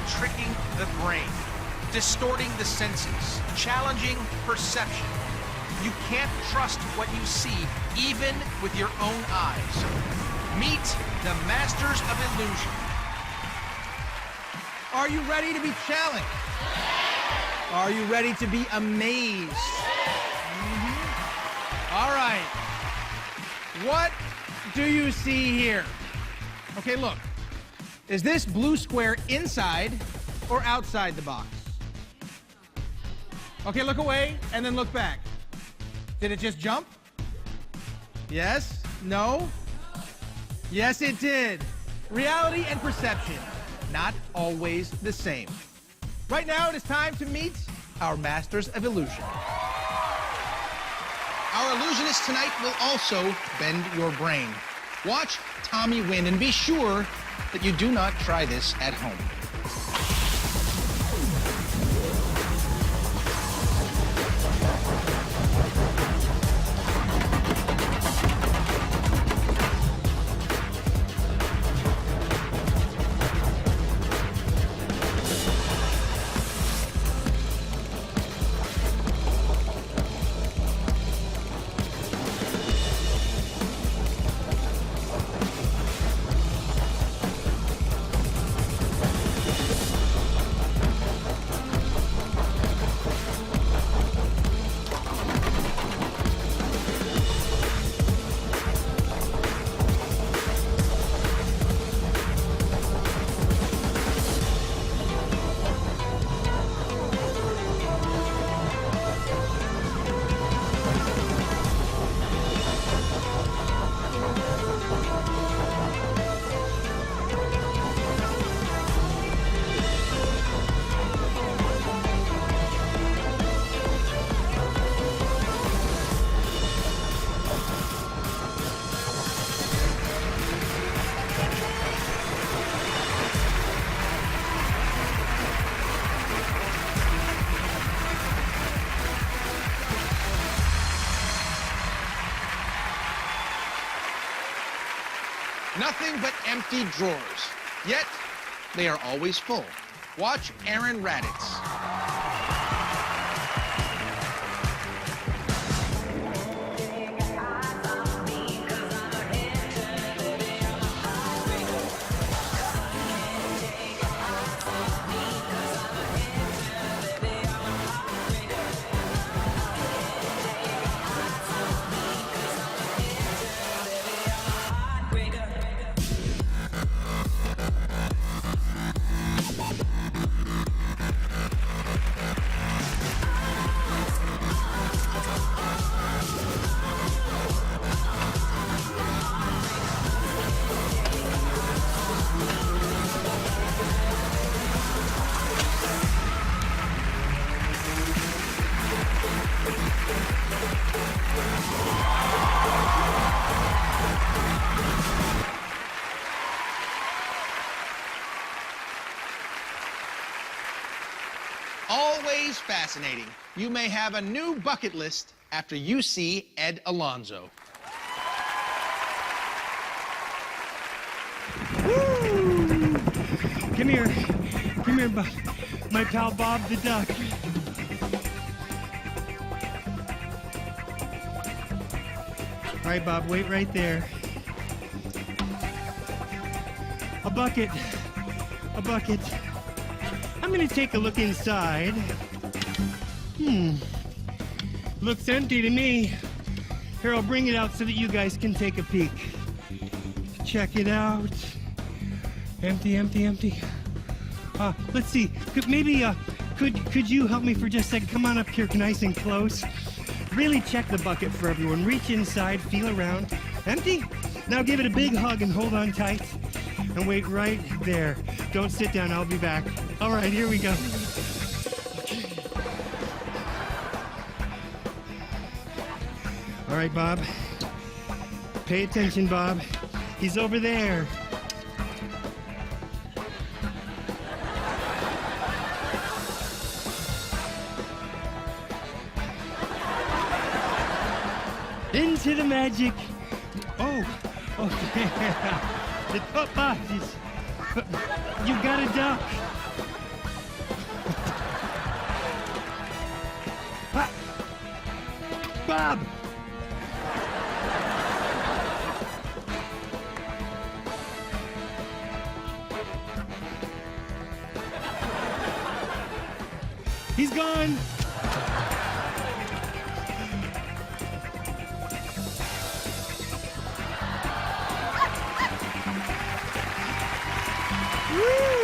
tricking the brain, distorting the senses, challenging perception. You can't trust what you see, even with your own eyes. Meet the Masters of Illusion. Are you ready to be challenged? Are you ready to be amazed? All right. What do you see here? Okay, look. Is this blue square inside or outside the box? Okay, look away and then look back. Did it just jump? Yes? No? Yes, it did. Reality and perception, not always the same. Right now, it is time to meet our Masters of Illusion. Our illusionist tonight will also bend your brain. Watch Tommy win and be sure that you do not try this at home. Nothing but empty drawers. Yet, they are always full. Watch Aaron Raditz. Always fascinating. You may have a new bucket list after you see Ed Alonzo. Woo! Come here, my pal Bob the Duck. All right, Bob, wait right there. A bucket. I'm gonna take a look inside. Looks empty to me. Here, I'll bring it out so that you guys can take a peek. Check it out. Empty. Let's see. Could you help me for just a second? Come on up here, nice and close. Really check the bucket for everyone. Reach inside, feel around. Empty? Now give it a big hug and hold on tight. And wait right there. Don't sit down, I'll be back. All right, here we go. All right, Bob. Pay attention, Bob. He's over there. Into the magic. Oh, yeah. Bob, you got a duck. Bob. He's gone. Woo!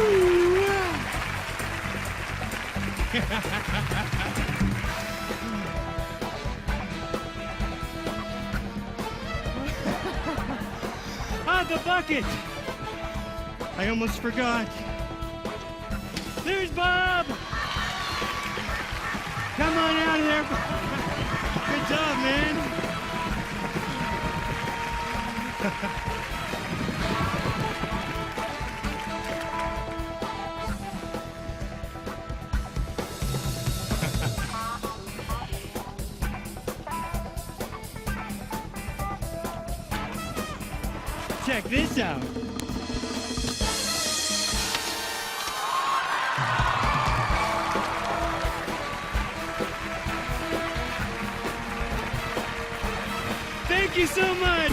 Ah, the bucket! I almost forgot. There's Bob! Come on out of there. Good job, man. Check this out. Thank you so much.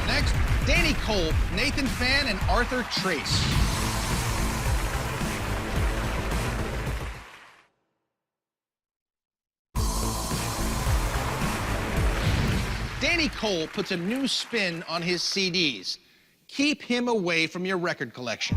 Next, Danny Culp, Nathan Fan, and Arthur Trace. Danny Culp puts a new spin on his CDs. Keep him away from your record collection.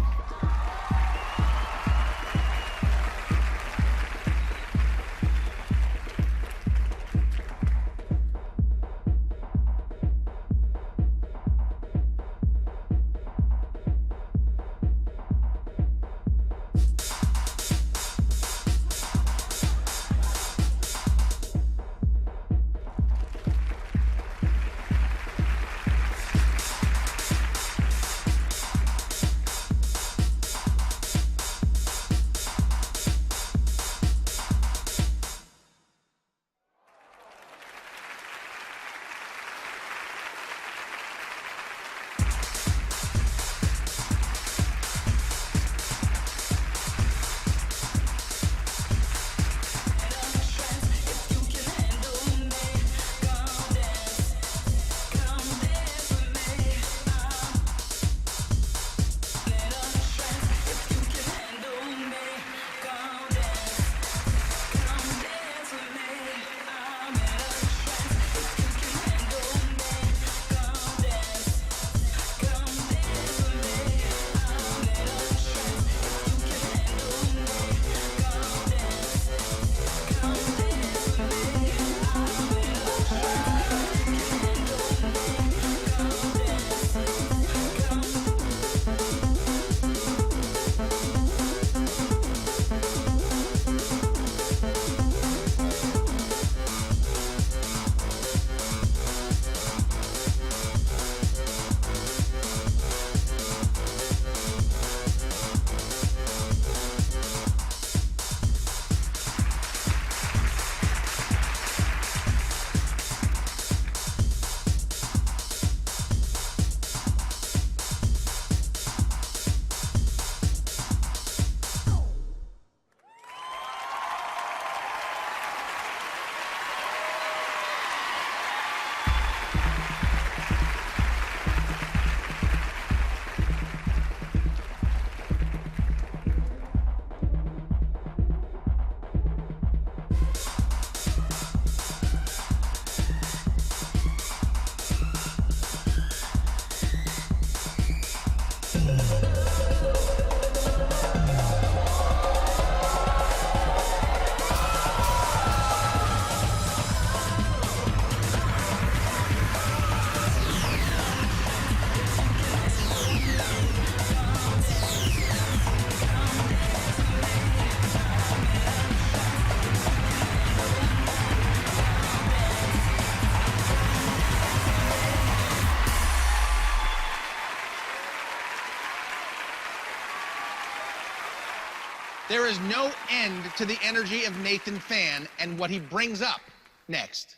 There is no end to the energy of Nathan Fan and what he brings up next.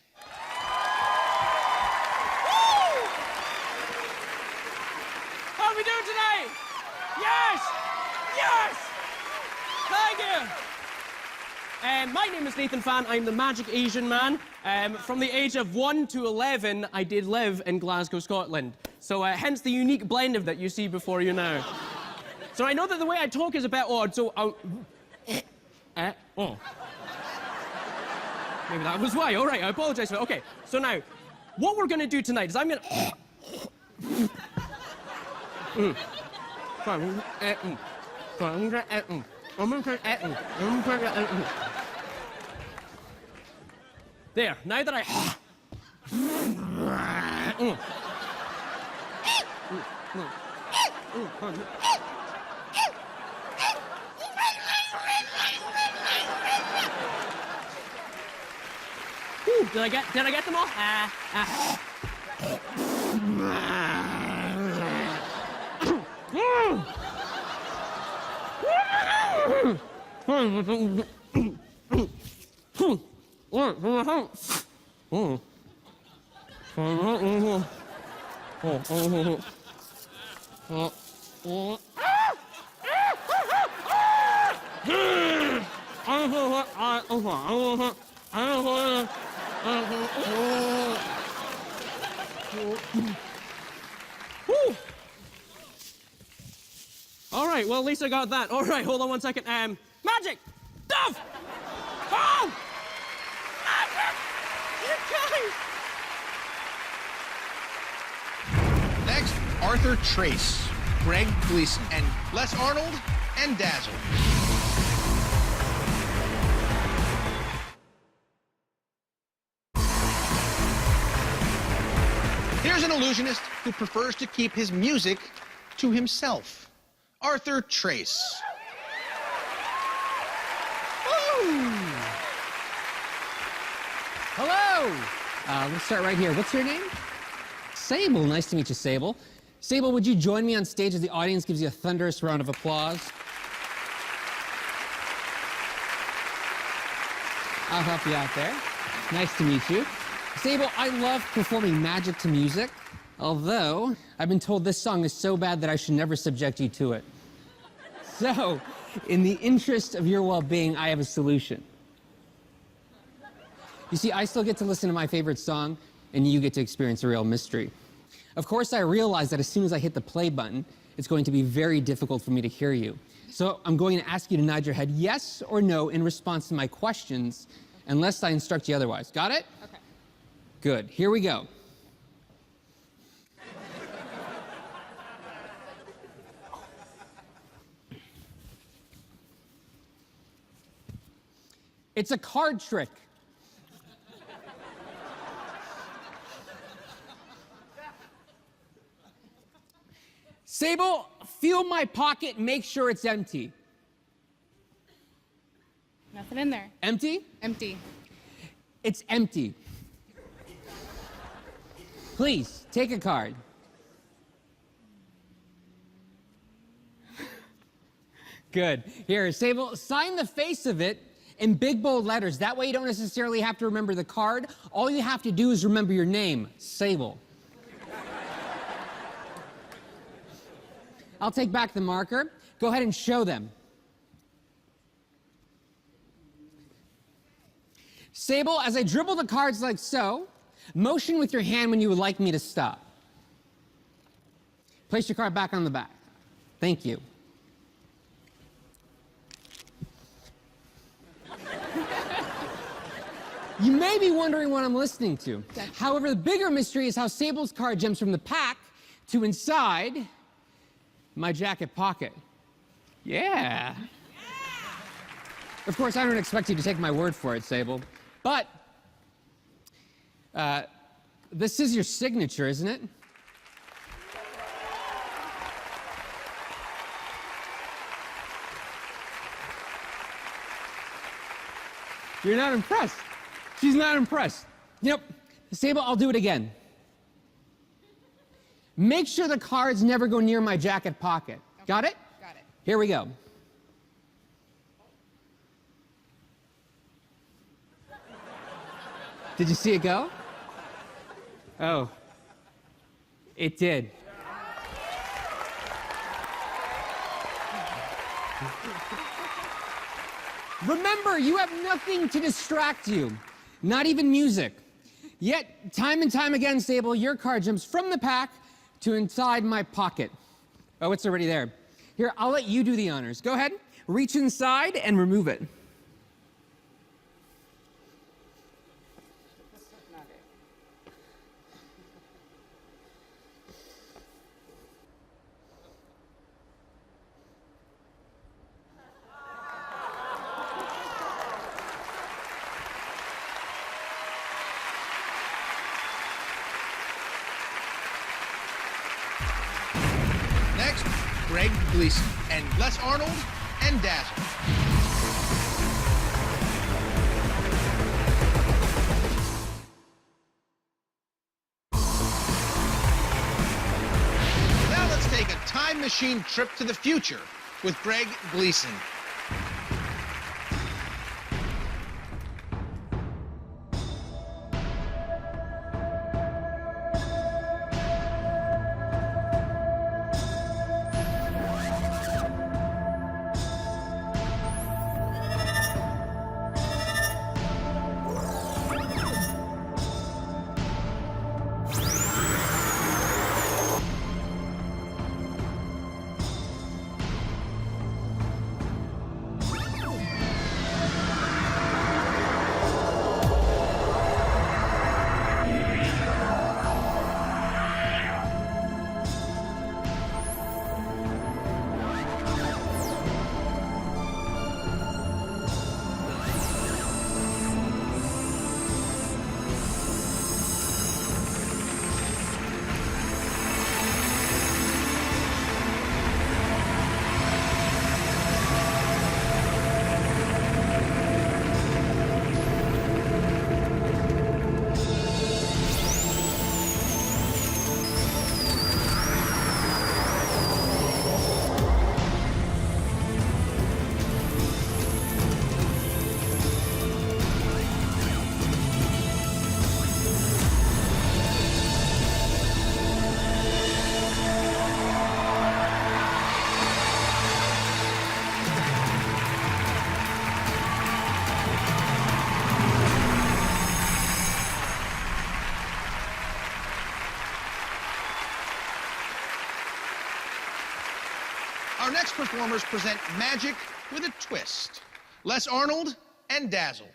How are we doing tonight? Yes! Yes! Thank My name is Nathan Fan. I'm the Magic Asian Man. From the age of 1 to 11, I did live in Glasgow, Scotland. So hence the unique blend of that you see before you now. So I know that the way I talk is a bit odd, so I'll... oh. Maybe that was why. All right, I apologize for that. Okay, so now, what we're going to do tonight is I'm going to... There, now that I... Did I get them all? All right, well, at least I got that. All right, hold on one second. Magic! Dove! Oh! Magic! You guys! Next, Arthur Trace, Greg Gleason, and Les Arnold and Dazzle. Here's an illusionist who prefers to keep his music to himself. Arthur Trace. Hello! Let's start right here. What's your name? Sable. Nice to meet you, Sable. Sable, would you join me on stage as the audience gives you a thunderous round of applause? I'll help you out there. Nice to meet you. Sable, I love performing magic to music, although I've been told this song is so bad that I should never subject you to it. So, in the interest of your well-being, I have a solution. You see, I still get to listen to my favorite song, and you get to experience a real mystery. Of course, I realize that as soon as I hit the play button, it's going to be very difficult for me to hear you. So I'm going to ask you to nod your head yes or no in response to my questions, unless I instruct you otherwise. Got it? Okay. Good. Here we go. It's a card trick. Sable, feel my pocket, make sure it's empty. Nothing in there. Empty? Empty. It's empty. Please, take a card. Good. Here, Sable, sign the face of it in big bold letters. That way you don't necessarily have to remember the card. All you have to do is remember your name, Sable. I'll take back the marker. Go ahead and show them. Sable, as I dribble the cards like so, motion with your hand when you would like me to stop. Place your card back on the back. Thank you. You may be wondering what I'm listening to. However, the bigger mystery is how Sable's card jumps from the pack to inside my jacket pocket. Yeah. Of course, I don't expect you to take my word for it, Sable. But this is your signature, isn't it? You're not impressed. She's not impressed. Yep. Sable, I'll do it again. Make sure the cards never go near my jacket pocket. Okay. Got it? Got it. Here we go. Did you see it go? Oh. It did. Remember, you have nothing to distract you, not even music. Yet, time and time again, Sable, your card jumps from the pack to inside my pocket. Oh, it's already there. Here, I'll let you do the honors. Go ahead, reach inside and remove it. Next, Greg Gleason and Les Arnold and Dazzle. Now let's take a time machine trip to the future with Greg Gleason. Our next performers present magic with a twist. Les Arnold and Dazzle.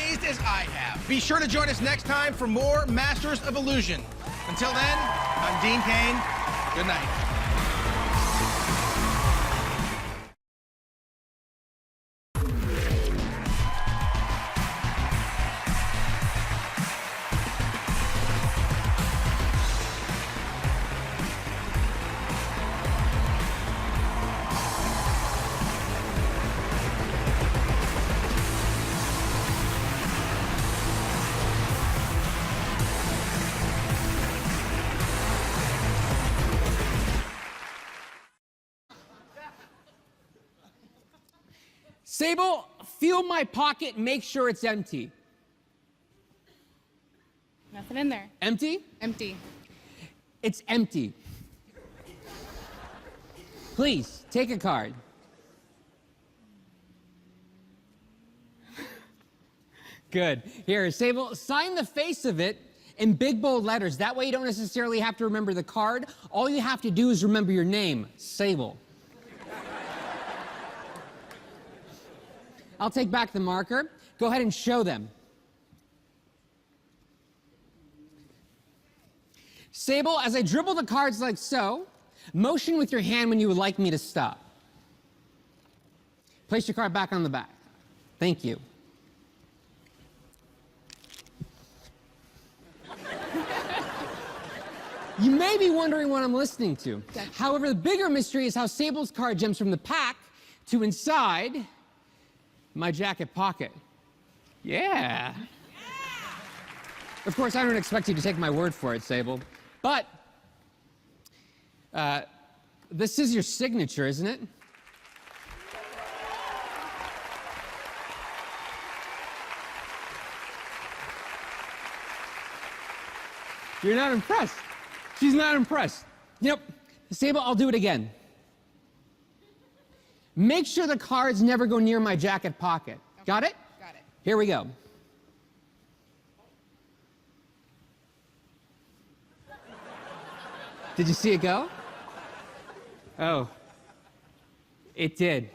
amazed as I have. Be sure to join us next time for more Masters of Illusion. Until then, I'm Dean Cain. Good night. Sable, feel my pocket, make sure it's empty. Nothing in there. Empty? Empty. It's empty. Please, take a card. Good. Here, Sable, sign the face of it in big bold letters. That way you don't necessarily have to remember the card. All you have to do is remember your name, Sable. I'll take back the marker. Go ahead and show them. Sable, as I dribble the cards like so, motion with your hand when you would like me to stop. Place your card back on the back. Thank you. You may be wondering what I'm listening to. However, the bigger mystery is how Sable's card jumps from the pack to inside my jacket pocket. Yeah. Of course, I don't expect you to take my word for it, Sable. But this is your signature, isn't it? You're not impressed. She's not impressed. Yep. Sable, I'll do it again. Make sure the cards never go near my jacket pocket. Okay. Got it? Got it. Here we go. Did you see it go? Oh, it did.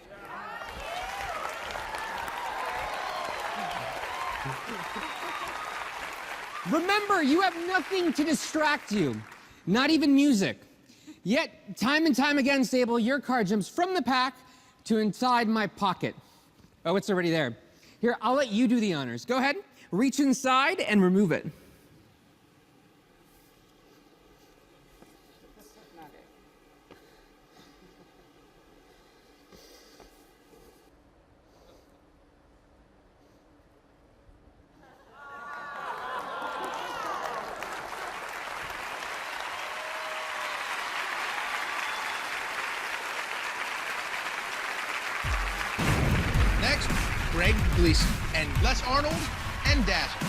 Remember, you have nothing to distract you, not even music. Yet, time and time again, Sable, your card jumps from the pack to inside my pocket. Oh, it's already there. Here, I'll let you do the honors. Go ahead, reach inside and remove it. Next, Greg Gleason and Les Arnold and Dazzle.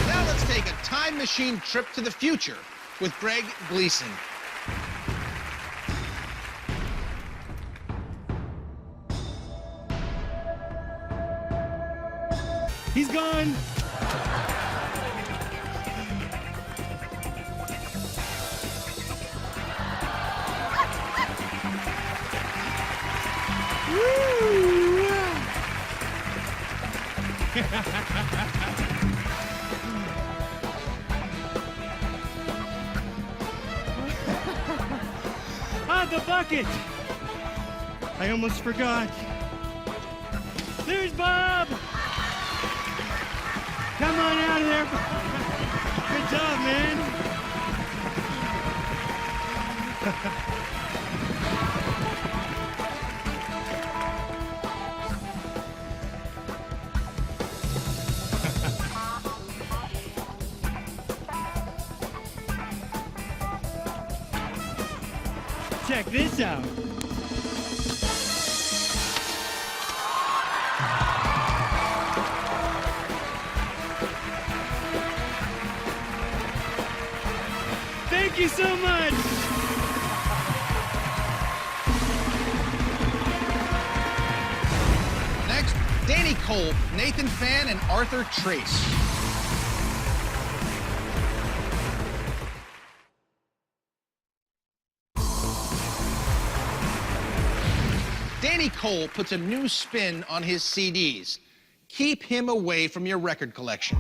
Now let's take a time machine trip to the future with Greg Gleason. He's gone. Ah, the bucket! I almost forgot. There's Bob! Come on out of there. Good job, man. Check this out. Thank you so much. Next, Danny Kolb, Nathan Fan, and Arthur Trace. Danny Cole puts a new spin on his CDs. Keep him away from your record collection.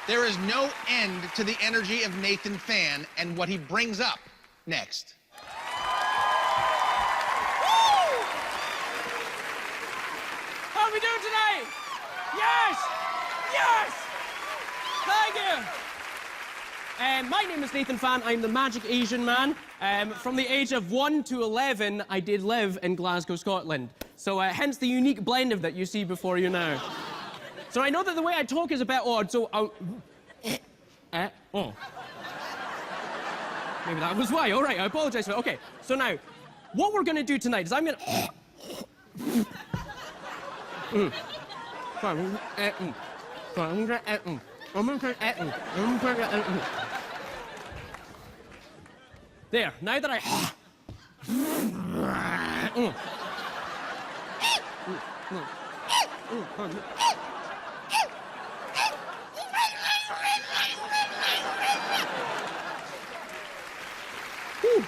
There is no end to the energy of Nathan Fan and what he brings up next. How are we doing tonight? Yes! Yes! Thank you! My name is Nathan Fan. I'm the Magic Asian Man. From the age of 1 to 11, I did live in Glasgow, Scotland. So hence the unique blend of that you see before you now. So I know that the way I talk is a bit odd, so I'll... oh. Maybe that was why. All right, I apologize for that. Okay, so now, what we're going to do tonight is I'm going to... There, now that I...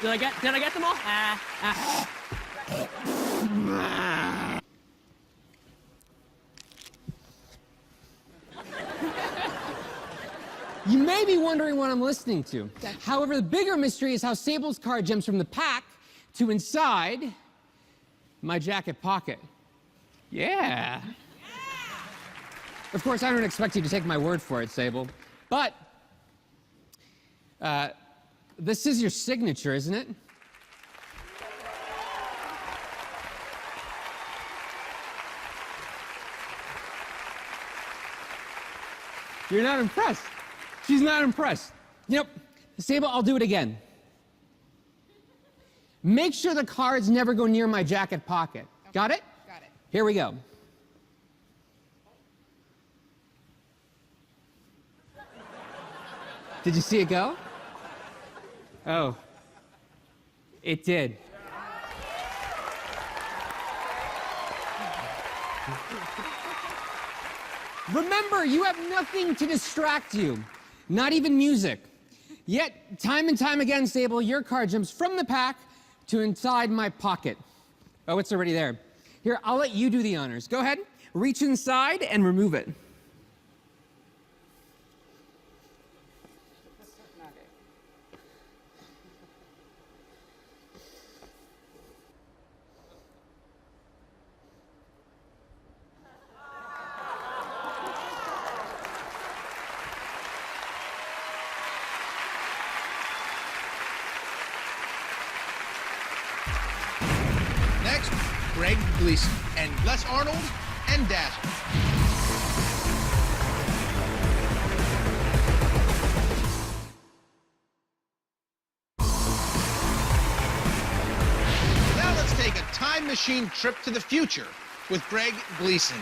Did I get them all? You may be wondering what I'm listening to. However, the bigger mystery is how Sable's card jumps from the pack to inside my jacket pocket. Yeah. Of course, I don't expect you to take my word for it, Sable, but this is your signature, isn't it? You're not impressed. She's not impressed. Yep. Sable, I'll do it again. Make sure the cards never go near my jacket pocket. Okay. Got it? Got it. Here we go. Did you see it go? Oh. It did. Remember, you have nothing to distract you, not even music. Yet, time and time again, Sable, your card jumps from the pack to inside my pocket. Oh, it's already there. Here, I'll let you do the honors. Go ahead, reach inside and remove it. Okay. Next, Greg Gleason and Les Arnold and Dazzle. Now let's take a time machine trip to the future with Greg Gleason.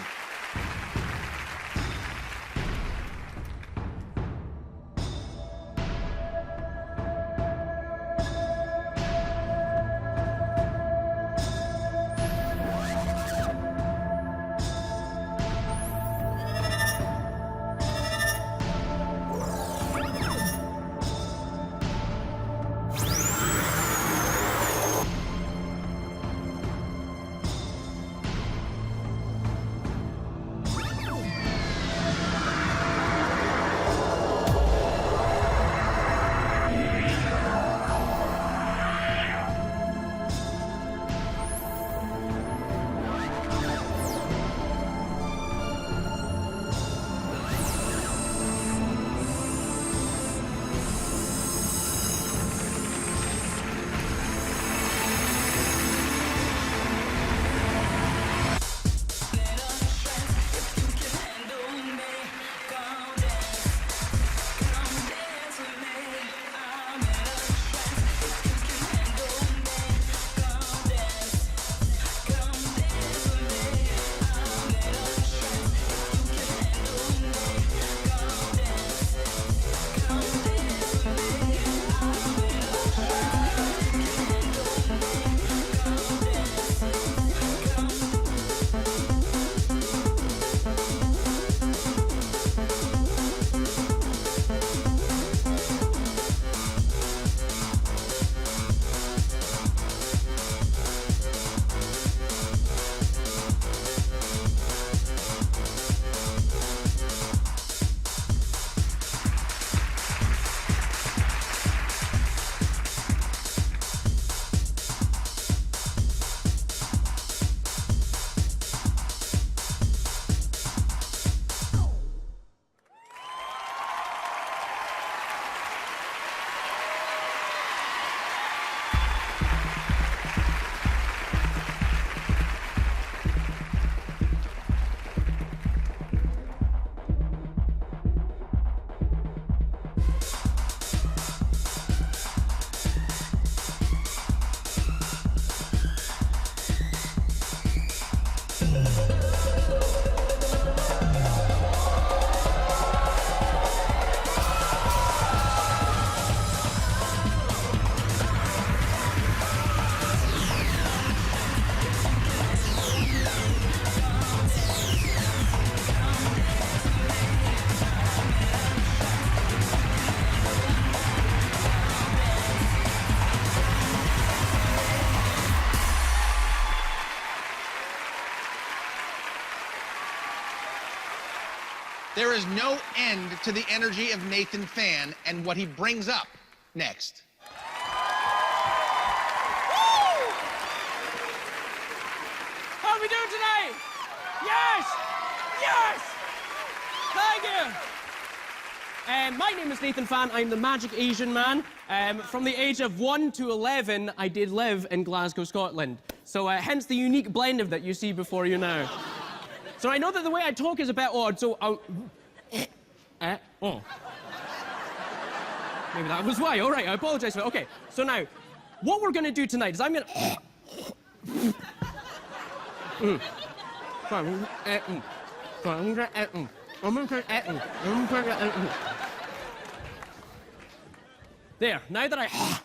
There is no end to the energy of Nathan Fan and what he brings up next. How are we doing tonight? Yes! Yes! Thank you! My name is Nathan Fan. I'm the Magic Asian Man. From the age of 1 to 11, I did live in Glasgow, Scotland. So hence the unique blend of that you see before you now. So I know that the way I talk is a bit odd, so oh. Maybe that was why. All right, I apologize for that. Okay, so now, what we're gonna do tonight is I'm gonna. There, now that I.